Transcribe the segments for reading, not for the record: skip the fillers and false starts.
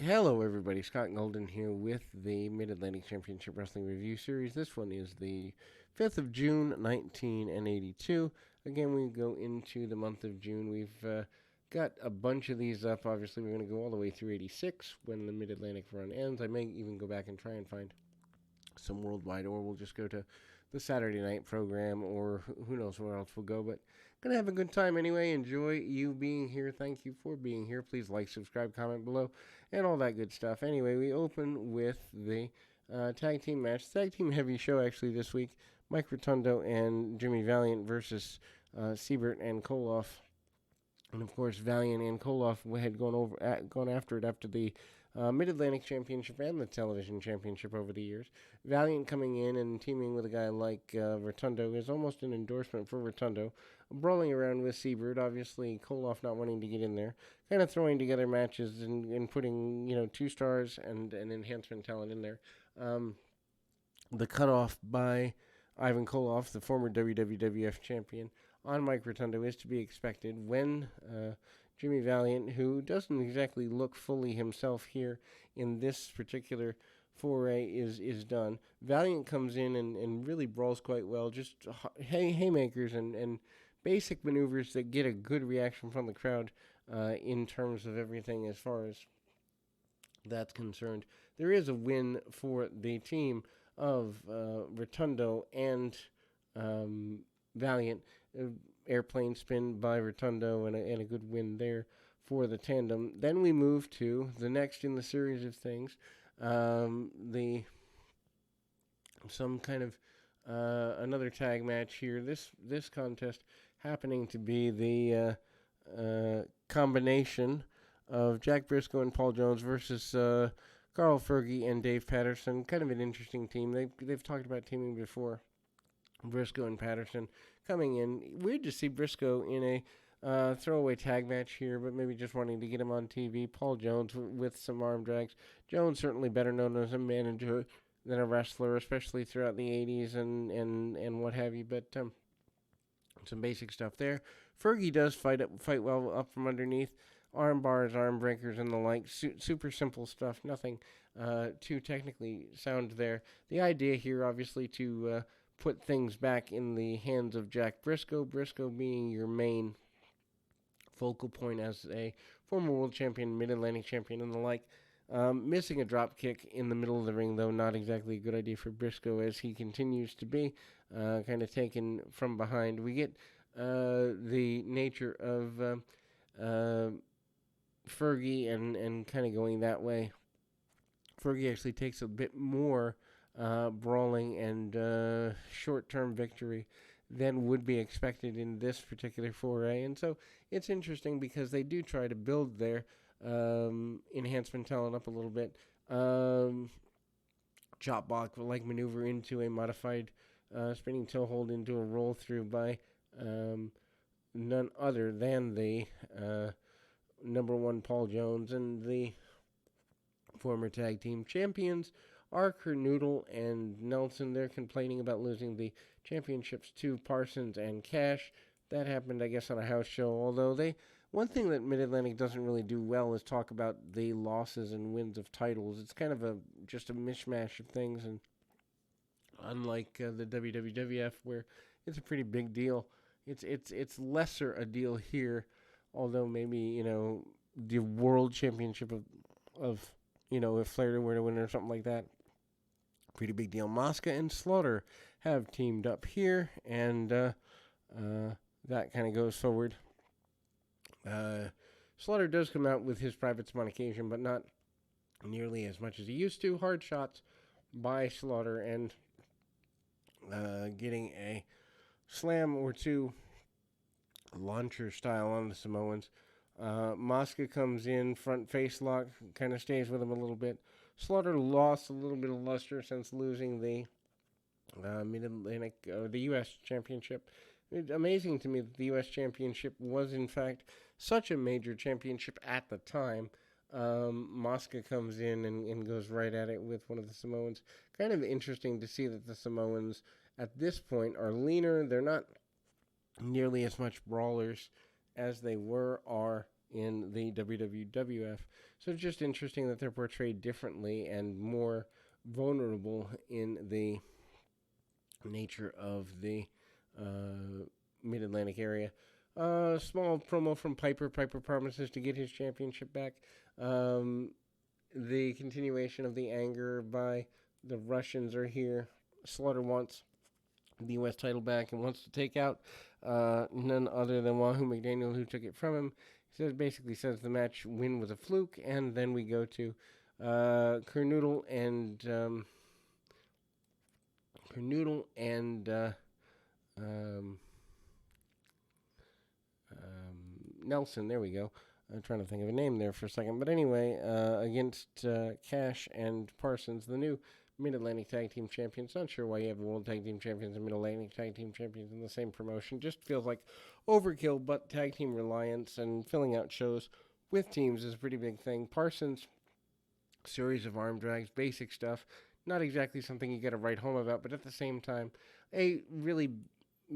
Hello, everybody. Scott Golden here with the Mid Atlantic Championship Wrestling Review Series. This one is the 5th of June, 1982. Again, we go into the month of June. We've got a bunch of these up. Obviously, we're going to go all the way through 86 when the Mid Atlantic run ends. I may even go back and try and find some worldwide, or we'll just go to the Saturday night program, or who knows where else we'll go. But gonna have a good time anyway. Enjoy you being here. Thank you for being here. Please like, subscribe, comment below, and all that good stuff. Anyway, we open with the tag team match, tag team heavy show actually this week. Mike Rotundo and Jimmy Valiant versus Siebert and Koloff. And of course, Valiant and Koloff had gone after it after the Mid-Atlantic Championship and the Television Championship over the years. Valiant coming in and teaming with a guy like Rotundo is almost an endorsement for Rotundo. Brawling around with Siebert, obviously Koloff not wanting to get in there. Kind of throwing together matches and putting, 2 stars and enhancement talent in there. The cutoff by Ivan Koloff, the former WWF champion, on Mike Rotundo is to be expected when Jimmy Valiant, who doesn't exactly look fully himself here in this particular foray, is done. Valiant comes in and really brawls quite well, just haymakers and basic maneuvers that get a good reaction from the crowd in terms of everything as far as that's concerned. There is a win for the team of Rotundo and Valiant. Airplane spin by Rotundo and a good win there for the tandem. Then we move to the next in the series of things. Some kind of another tag match here. This contest happening to be the combination of Jack Briscoe and Paul Jones versus Carl Fergie and Dave Patterson. Kind of an interesting team. They've talked about teaming before. Briscoe and Patterson coming in. Weird to see Briscoe in a throwaway tag match here, but maybe just wanting to get him on TV. Paul Jones with some arm drags. Jones certainly better known as a manager than a wrestler, especially throughout the 80s and what have you. But some basic stuff there. Fergie does fight well up from underneath. Arm bars, arm breakers, and the like. Super simple stuff. Nothing too technically sound there. The idea here, obviously, to put things back in the hands of Jack Briscoe. Briscoe being your main focal point as a former world champion, Mid-Atlantic champion, and the like. Missing a drop kick in the middle of the ring, though, not exactly a good idea for Briscoe as he continues to be kind of taken from behind. We get the nature of Fergie and kind of going that way. Fergie actually takes a bit more brawling and short-term victory than would be expected in this particular foray. And so it's interesting because they do try to build their enhancement talent up a little bit. Chop block like maneuver into a modified spinning toe hold into a roll through by none other than the number one Paul Jones and the former tag team champions Archer, Noodle, and Nelson. They're complaining about losing the championships to Parsons and Cash. That happened, I guess, on a house show. Although one thing that Mid-Atlantic doesn't really do well is talk about the losses and wins of titles. It's kind of just a mishmash of things, and unlike the WWF, where it's a pretty big deal, it's lesser a deal here. Although maybe the World Championship of if Flair were to win or something like that. Pretty big deal. Mosca and Slaughter have teamed up here, and that kind of goes forward. Slaughter does come out with his privates on occasion, but not nearly as much as he used to. Hard shots by Slaughter and getting a slam or two, launcher style on the Samoans. Mosca comes in, front face lock, kind of stays with him a little bit. Slaughter lost a little bit of luster since losing the Mid-Atlantic, the U.S. Championship. It's amazing to me that the U.S. Championship was, in fact, such a major championship at the time. Mosca comes in and goes right at it with one of the Samoans. Kind of interesting to see that the Samoans, at this point, are leaner. They're not nearly as much brawlers as they are in the WWF. So it's just interesting that they're portrayed differently and more vulnerable in the nature of the Mid-Atlantic area. Small promo from Piper. Piper promises to get his championship back. The continuation of the anger by the Russians are here. Slaughter wants the U.S. title back and wants to take out none other than Wahoo McDaniel, who took it from him. He basically says the match win was a fluke, and then we go to Kernoodle and Nelson. There we go. I'm trying to think of a name there for a second. But anyway, against Cash and Parsons, the new Mid-Atlantic Tag Team Champions. Not sure why you have World Tag Team Champions and Mid-Atlantic Tag Team Champions in the same promotion. Just feels like overkill, but tag team reliance and filling out shows with teams is a pretty big thing. Parsons, series of arm drags, basic stuff. Not exactly something you got to write home about, but at the same time, a really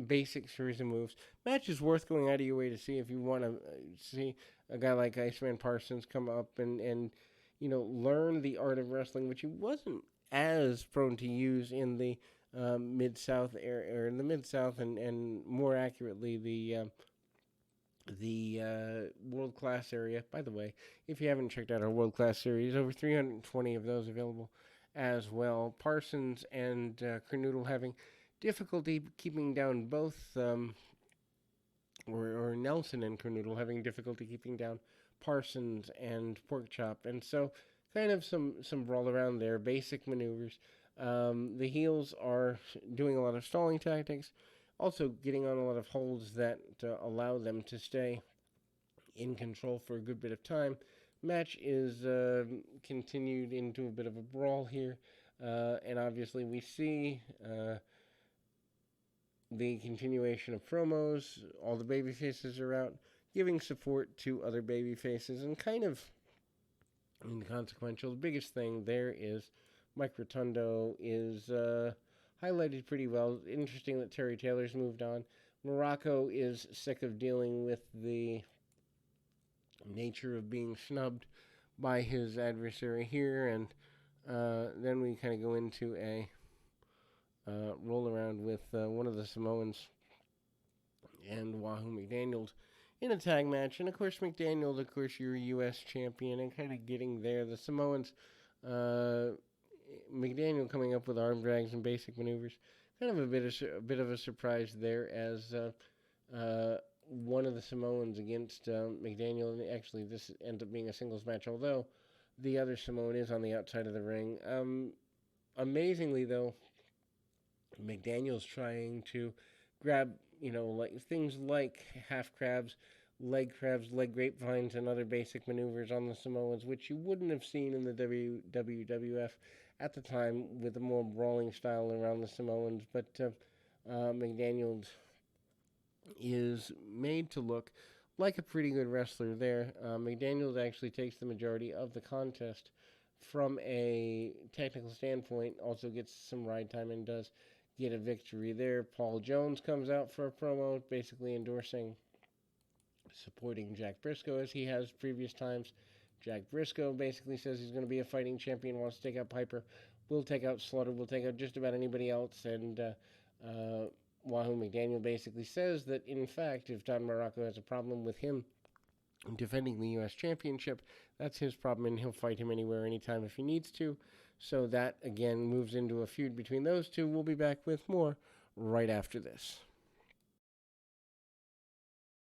basic series of moves. Match is worth going out of your way to see if you want to see a guy like Iceman Parsons come up and learn the art of wrestling, which he wasn't as prone to use in the Mid-South area, or in the Mid-South, and more accurately the World Class area. By the way, if you haven't checked out our World Class series, over 320 of those available as well. Parsons and Kernoodle having difficulty keeping down both, or Nelson and Kernoodle having difficulty keeping down Parsons and Porkchop, and so kind of some brawl around there, basic maneuvers. The heels are doing a lot of stalling tactics, also getting on a lot of holds that allow them to stay in control for a good bit of time. Match is continued into a bit of a brawl here, and obviously we see the continuation of promos. All the baby faces are out, giving support to other baby faces, and kind of inconsequential. The biggest thing there is Mike Rotundo is highlighted pretty well. Interesting that Terry Taylor's moved on. Morocco is sick of dealing with the nature of being snubbed by his adversary here, and then we kind of go into a roll around with one of the Samoans and Wahoo McDaniel in a tag match. And of course, McDaniel, of course, your U.S. champion, and kind of getting there. The Samoans, McDaniel coming up with arm drags and basic maneuvers. Kind of a bit of a surprise there, as one of the Samoans against McDaniel. And actually, this ends up being a singles match, although the other Samoan is on the outside of the ring. Amazingly, though, McDaniel's trying to grab, like things like half crabs, leg grapevines, and other basic maneuvers on the Samoans, which you wouldn't have seen in the WWF at the time, with a more brawling style around the Samoans. But McDaniel is made to look like a pretty good wrestler there. McDaniel actually takes the majority of the contest from a technical standpoint, also gets some ride time and does get a victory there. Paul Jones comes out for a promo, basically supporting Jack Briscoe as he has previous times. Jack Briscoe basically says he's going to be a fighting champion, wants to take out Piper, will take out Slaughter, will take out just about anybody else, and Wahoo McDaniel basically says that, in fact, if Don Morocco has a problem with him defending the U.S. Championship, that's his problem, and he'll fight him anywhere, anytime if he needs to. So that, again, moves into a feud between those two. We'll be back with more right after this.